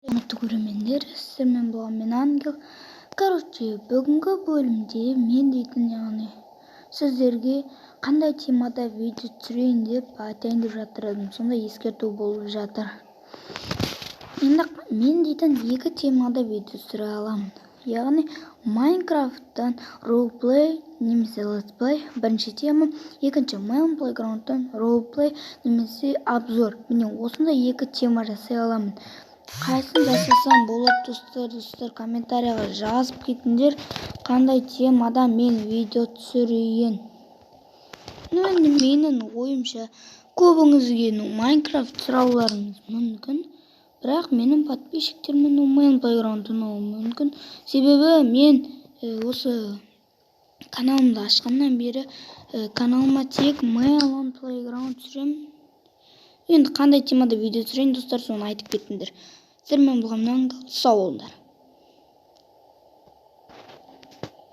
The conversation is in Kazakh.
Құрметті көрермендер, сіздермен болған мен Ангел. Бүгінгі бөлімде мен дейтін, яғни сіздерге қандай темада видео түсірейін деп айтайын деп жатыр едім. Сонда ескерту болып жатыр. Енді мен дейтін екі темада видео түсіре аламын. Яғни Майнкрафттан ролплей немесе летсплей бірінші тема, екінші Melon Playground'тан ролплей немесе обзор. Міне осындай екі тема жасай аламын. Қайсын жасасам болады достар, комментарияға жазып кетіңдер, қандай темада мен видео түсірейін. Енді менің ойымша көбіңізге Майнкрафт сұрауларыңыз мүмкін, бірақ менің подписчиктермен Melon Playground ұнауы мүмкін. Себебі мен осы каналымды ашқаннан бері каналыма тек Melon Playground түсіремін. Енді қандай темада видео түсірейін достар, соны айтып кетіңдер. Сіздермен болған Ангел, сау болыңдар.